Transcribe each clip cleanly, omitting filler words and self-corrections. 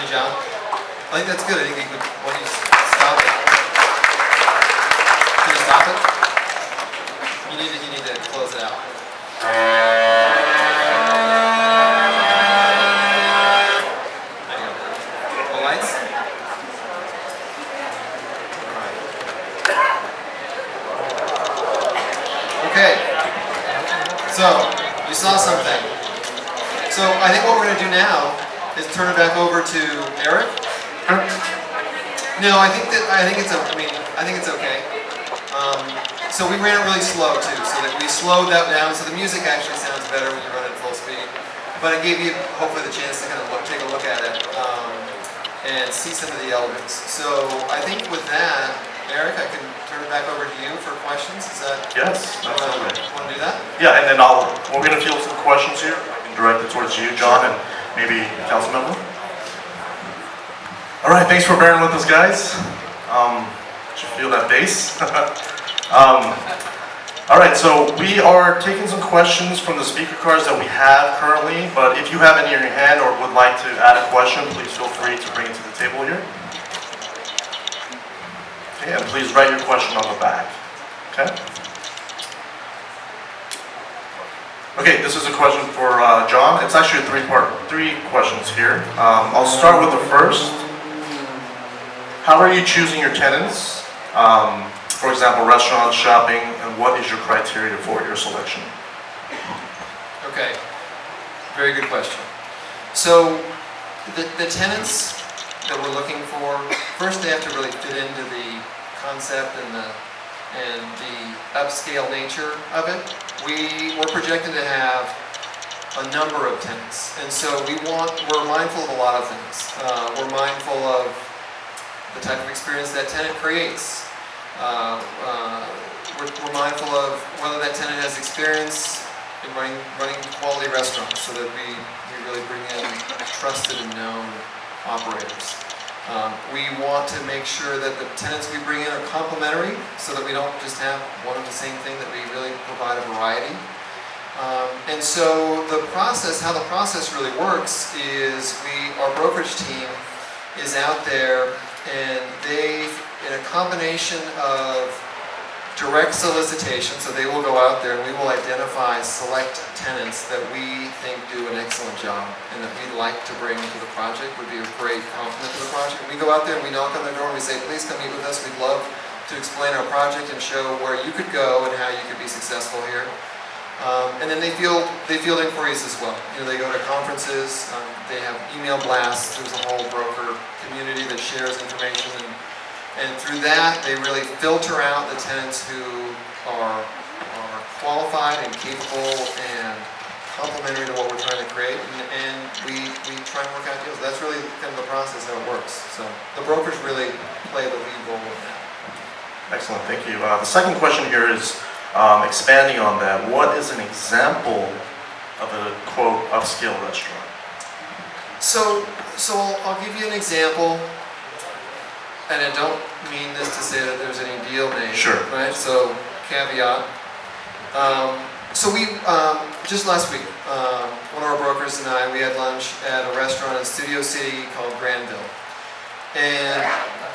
job. I think that's good. I think you could, when you stop it. Can you stop it? You need to close it out. There you go. The lights? Okay. So, you saw something. So, I think what we're going to do now is turn it back over to Eric. No, I think it's okay. So we ran it really slow too, so that we slowed that down. So the music actually sounds better when you run it at full speed. But it gave you hopefully the chance to kind of take a look at it and see some of the elements. So I think with that, Eric, I can turn it back over to you for questions. Is that? Yes, absolutely. Want to do that? Yeah, and then we're going to field some questions here. I can direct it towards you, John, and maybe the council member. All right, thanks for bearing with us, guys. Did you feel that bass? All right, so we are taking some questions from the speaker cards that we have currently, but if you have any in your hand or would like to add a question, please feel free to bring it to the table here. Okay, and please write your question on the back. Okay? Okay, this is a question for John. It's actually three questions here. I'll start with the first. How are you choosing your tenants? For example, restaurants, shopping, and what is your criteria for your selection? Okay, very good question. So the tenants that we're looking for, first they have to really fit into the concept and the upscale nature of it. We're projected to have a number of tenants, and so we're mindful of a lot of things. We're mindful of the type of experience that tenant creates. We're mindful of whether that tenant has experience in running quality restaurants, so that we really bring in trusted and known operators. We want to make sure that the tenants we bring in are complementary, so that we don't just have one and the same thing, that we really provide a variety. And so how the process really works is our brokerage team is out there, and they, in a combination of direct solicitation, so they will go out there and we will identify select tenants that we think do an excellent job and that we'd like to bring to the project, would be a great complement to the project. We go out there and we knock on their door and we say, please come meet with us. We'd love to explain our project and show where you could go and how you could be successful here. And then they field inquiries as well. They go to conferences, they have email blasts. There's a whole broker community that shares information, and through that they really filter out the tenants who are qualified and capable and complementary to what we're trying to create, and we try and work out deals. That's really kind of the process, how it works. So the brokers really play the lead role in that. Excellent, thank you. The second question here is expanding on that. What is an example of a quote upscale restaurant? So I'll give you an example, and I don't mean this to say that there's any deal made. Sure. Right. So caveat. So we just last week, one of our brokers and I, we had lunch at a restaurant in Studio City called Granville, and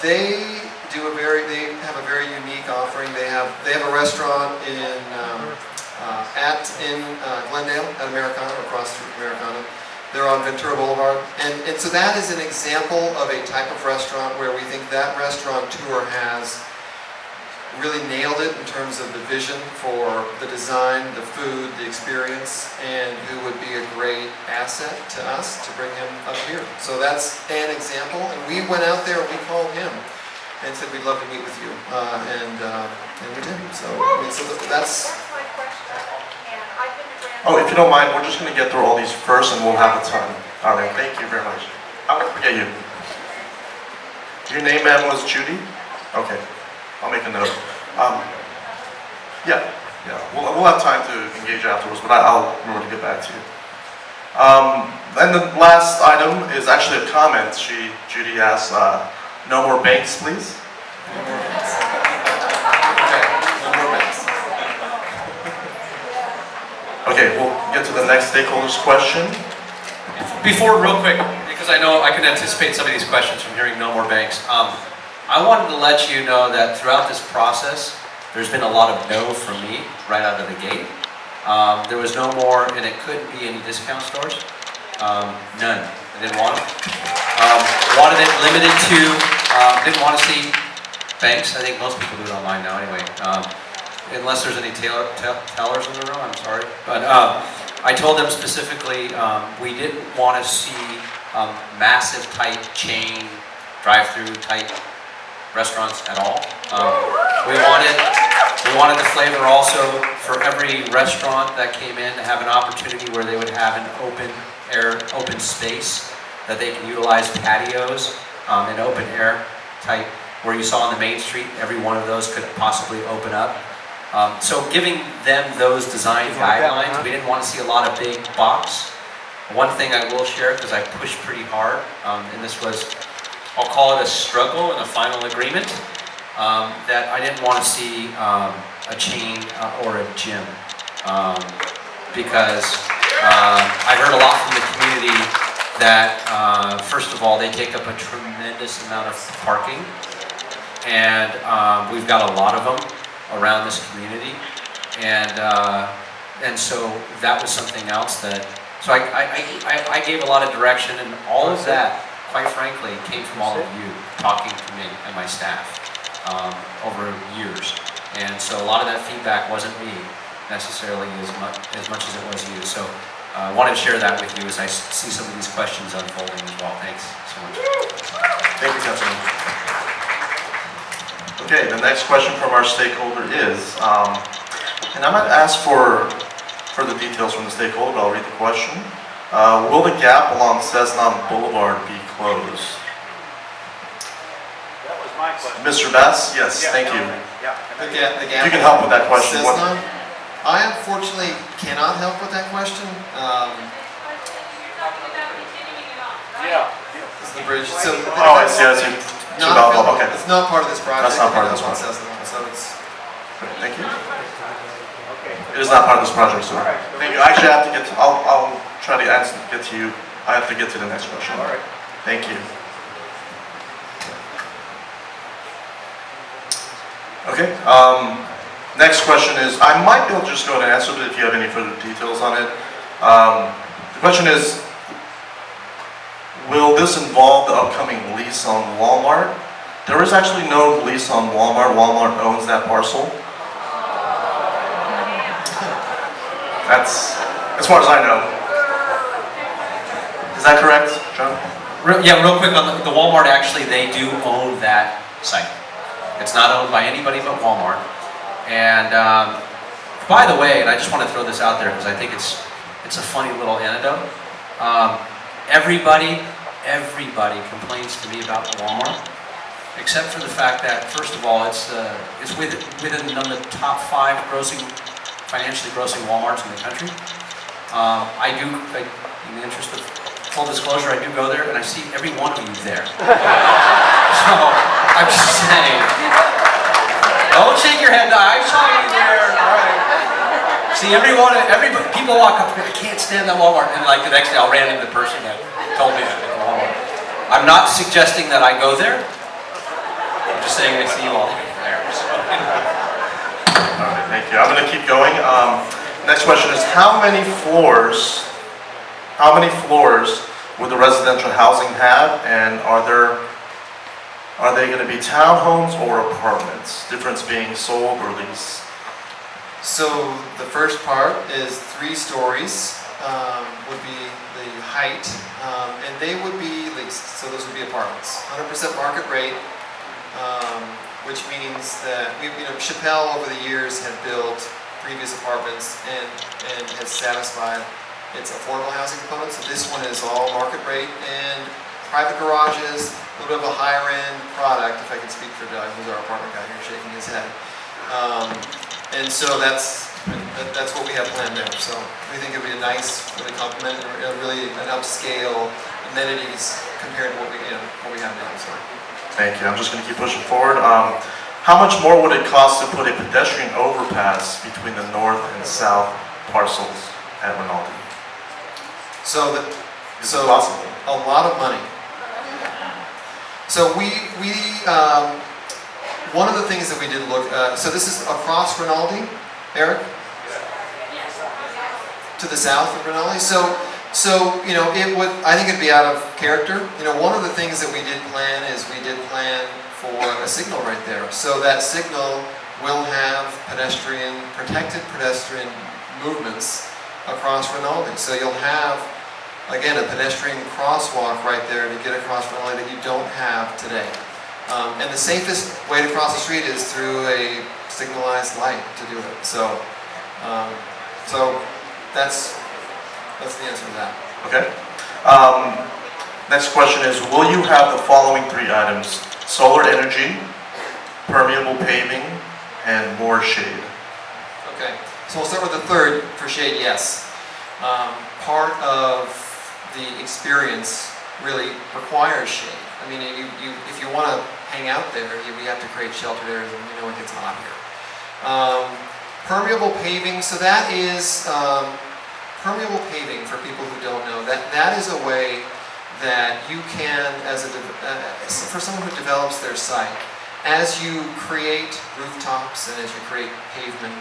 they have a very unique offering. They have a restaurant in Glendale at Americana, across from Americana. They're on Ventura Boulevard, and so that is an example of a type of restaurant where we think that restaurateur has really nailed it in terms of the vision for the design, the food, the experience, and who would be a great asset to us to bring him up here. So that's an example, and we went out there and we called him and said we'd love to meet with you, and we did. So that's. Oh, if you don't mind, we're just going to get through all these first, and we'll have the time. All right, thank you very much. I won't forget you. Your name, ma'am, was Judy? Okay, I'll make a note. Yeah, we'll have time to engage afterwards, but I'll remember to get back to you. And the last item is actually a comment. Judy asked, no more banks, please. No more banks. Okay, no more banks. Okay, we'll get to the next stakeholder's question. Before, real quick, because because I know I can anticipate some of these questions from hearing No More Banks. I wanted to let you know that throughout this process, there's been a lot of no from me right out of the gate. There was no more, and it couldn't be any discount stores. None. I didn't want them. Wanted it limited to, didn't want to see banks. I think most people do it online now anyway. Unless there's any tellers in the room, I'm sorry. But I told them specifically we didn't want to see massive type chain, drive-through type restaurants at all. We wanted the flavor also for every restaurant that came in to have an opportunity where they would have an open space that they can utilize patios, an open air type where you saw on the main street, every one of those could possibly open up. So giving them those design guidelines, we didn't want to see a lot of big box. One thing I will share, because I pushed pretty hard, and this was, I'll call it a struggle and a final agreement, that I didn't want to see a chain or a gym. Because I heard a lot from the community that, first of all, they take up a tremendous amount of parking. And we've got a lot of them around this community, and so that was something else that. So I gave a lot of direction, and all of that, quite frankly, came from all of you talking to me and my staff over years. And so a lot of that feedback wasn't me necessarily as much as it was you. So I wanted to share that with you as I see some of these questions unfolding as well. Thanks so much. Thank you, Councilman. Okay, the next question from our stakeholder is, and I'm going to ask for further details from the stakeholder, but I'll read the question. Will the gap along Cessna Boulevard be closed? That was my question. Mr. Bass? Yes, Yeah, thank you. Yeah. The gap You can help with that question. Cessna? I unfortunately cannot help with that question. Yeah. This is the bridge. So, Oh, I see, I see. Okay. It's not part of this project. That's not part of this It's project. on Cessna, so it's. Thank you. Okay. It is not part of this project, sir. All right. Thank you. Actually, I have to get to, I'll try to get to you. I have to get to the next question. All right. Thank you. Okay, next question is, I might be able to just go ahead and answer it if you have any further details on it. The question is, will this involve the upcoming lease on Walmart? There is actually no lease on Walmart. Walmart owns that parcel. That's as far as I know. Is that correct, John? Real quick on the Walmart, actually, they do own that site. It's not owned by anybody but Walmart. And by the way, and I just want to throw this out there because I think it's a funny little anecdote. Everybody complains to me about Walmart, except for the fact that, first of all, it's within the top 5 financially grossing Walmarts in the country. In the interest of full disclosure, I do go there and I see every one of you there. So I'm just saying, don't shake your head. I saw you there. All right. See, people walk up to me, I can't stand that Walmart, and like the next day I'll ran into the person that told me that at the Walmart. I'm not suggesting that I go there. I'm just saying I see you all there. So. All right, thank you. I'm going to keep going. Next question is, how many floors would the residential housing have, and are they going to be townhomes or apartments? Difference being sold or leased. So the first part is 3 stories would be the height, and they would be leased. So those would be apartments, 100% market rate, which means that Shapell over the years had built previous apartments and has satisfied its affordable housing component. So this one is all market rate and private garages, a little bit of a higher end product, if I can speak for Doug, who's our apartment guy here shaking his head. And so that's what we have planned there. So we think it would be a nice, really complement, really an upscale amenities compared to what we have now. So. Thank you. I'm just going to keep pushing forward. How much more would it cost to put a pedestrian overpass between the north and south parcels at Rinaldi? So Is So it possible? a lot of money. So one of the things that we did look, so this is across Rinaldi, Eric? To the south of Rinaldi. So you know, I think it'd be out of character. You know, one of the things that we did plan is we did plan for a signal right there. So that signal will have protected pedestrian movements across Rinaldi. So you'll have, again, a pedestrian crosswalk right there to get across Rinaldi that you don't have today. And the safest way to cross the street is through a signalized light to do it. So that's the answer to that. Okay. Next question is, will you have the following 3 items? Solar energy, permeable paving, and more shade. Okay, so we'll start with the third for shade, yes. Part of the experience really requires shade. I mean, if you want to hang out there, we have to create sheltered areas, and we know it gets hot here. Permeable paving, so that is permeable paving, for people who don't know, that is a way that you can, for someone who develops their site, as you create rooftops and as you create pavement,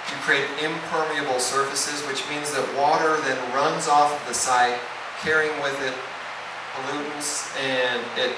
you create impermeable surfaces, which means that water then runs off of the site, carrying with it pollutants, and it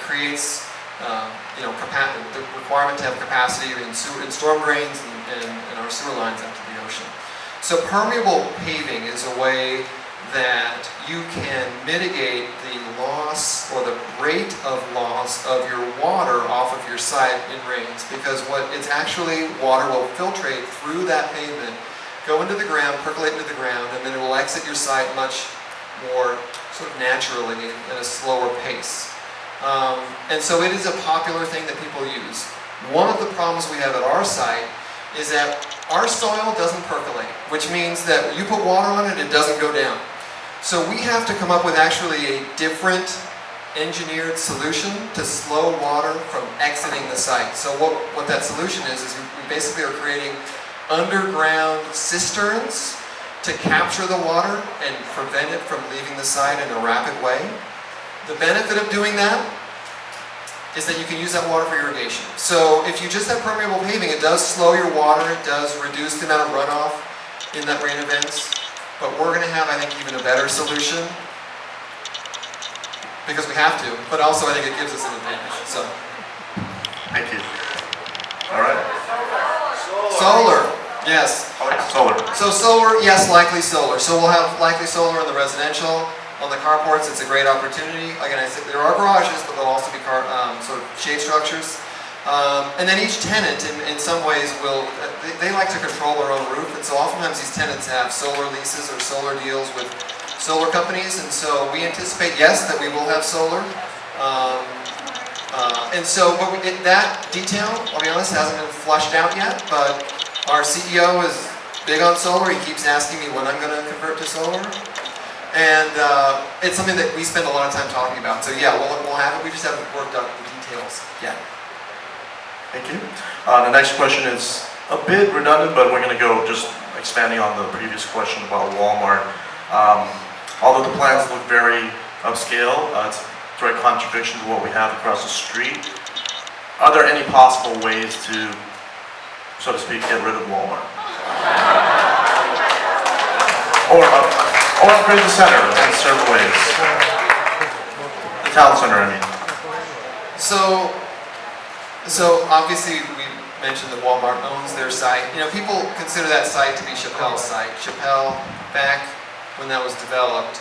creates the requirement to have capacity in storm drains and our sewer lines up to the ocean. So permeable paving is a way that you can mitigate the loss or the rate of loss of your water off of your site in rains, because it's actually water will filtrate through that pavement, go into the ground, percolate into the ground, and then it will exit your site much more sort of naturally at a slower pace. And so it is a popular thing that people use. One of the problems we have at our site is that our soil doesn't percolate, which means that when you put water on it, it doesn't go down. So we have to come up with actually a different engineered solution to slow water from exiting the site. So what that solution is we basically are creating underground cisterns to capture the water and prevent it from leaving the site in a rapid way. The benefit of doing that is that you can use that water for irrigation. So if you just have permeable paving, it does slow your water, it does reduce the amount of runoff in that rain events, but we're going to have, I think, even a better solution, because we have to, but also I think it gives us an advantage. So, Thank you. All right. solar, yes. Solar. So solar, yes, likely solar. So we'll have likely solar in the residential. On the carports, it's a great opportunity. Again, I said there are garages, but there'll also be sort of shade structures. And then each tenant, in some ways, they like to control their own roof, and so oftentimes these tenants have solar leases or solar deals with solar companies, and so we anticipate, yes, that we will have solar. That detail, I'll be honest, hasn't been flushed out yet, but our CEO is big on solar. He keeps asking me when I'm going to convert to solar. And it's something that we spend a lot of time talking about. So yeah, we'll have it. We just haven't worked out the details yet. Thank you. The next question is a bit redundant, but we're going to go just expanding on the previous question about Walmart. Although the plans look very upscale, it's a direct contradiction to what we have across the street. Are there any possible ways to, so to speak, get rid of Walmart? Or upgrade the center in several ways. The town center, I mean. So obviously we mentioned that Walmart owns their site. You know, people consider that site to be Shapell's site. Shapell, back when that was developed,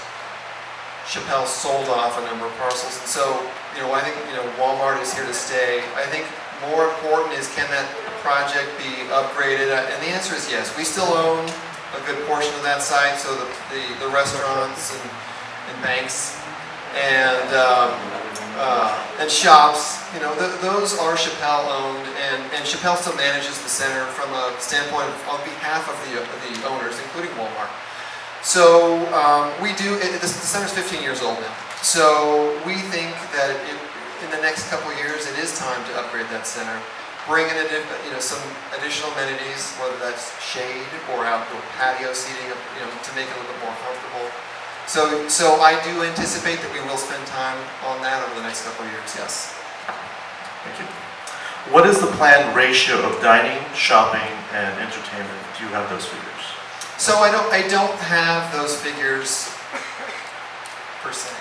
Shapell sold off a number of parcels. And so, you know, I think, you know, Walmart is here to stay. I think more important is, can that project be upgraded? And the answer is yes. We still own a good portion of that site, so the restaurants and banks and shops, you know, those are Shapell owned, and Shapell still manages the center from a standpoint on behalf of the owners, including Walmart. So the center's 15 years old now. So we think that in the next couple of years, it is time to upgrade that center. Bring in some additional amenities, whether that's shade or outdoor patio seating, you know, to make it a little bit more comfortable. So I do anticipate that we will spend time on that over the next couple of years, yes. Thank you. What is the planned ratio of dining, shopping, and entertainment? Do you have those figures? So I don't have those figures per se.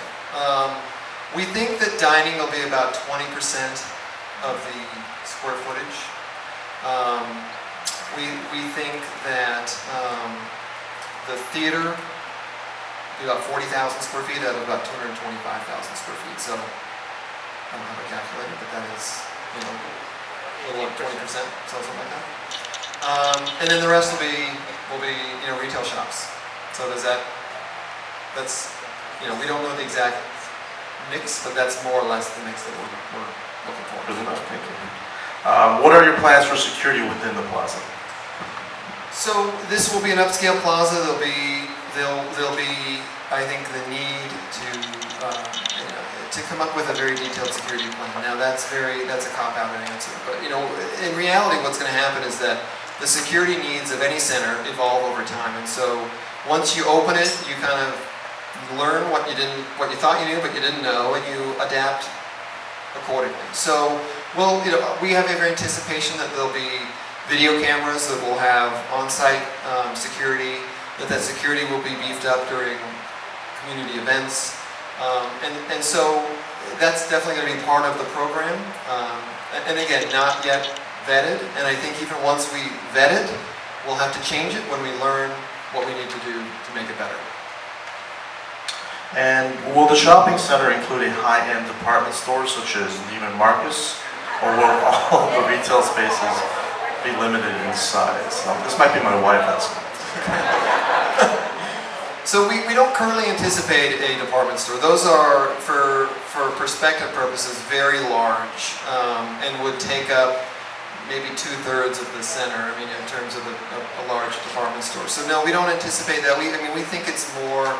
We think that dining will be about 20% of the square footage. We think that the theater will be about 40,000 square feet out of about 225,000 square feet. So I don't have a calculator, but that is, a little over 20%, something like that. And then the rest will be retail shops. So that's we don't know the exact mix, but that's more or less the mix that we're looking for. Good enough, thank you. What are your plans for security within the plaza? So this will be an upscale plaza. There'll be, I think, the need to come up with a very detailed security plan. Now that's a cop-out answer, but in reality, what's going to happen is that the security needs of any center evolve over time, and so once you open it, you kind of learn what you thought you knew, but you didn't know, and you adapt accordingly. So, we have every anticipation that there'll be video cameras that will have on-site security, that security will be beefed up during community events, and so that's definitely going to be part of the program. And again, not yet vetted, and I think even once we vet it, we'll have to change it when we learn what we need to do to make it better. And will the shopping center include a high-end department store such as Neiman Marcus, or will all the retail spaces be limited in size? This might be my wife asking. So we don't currently anticipate a department store. Those are, for perspective purposes, very large and would take up maybe 2/3 of the center. I mean, in terms of a large department store. So no, we don't anticipate that. We think it's more.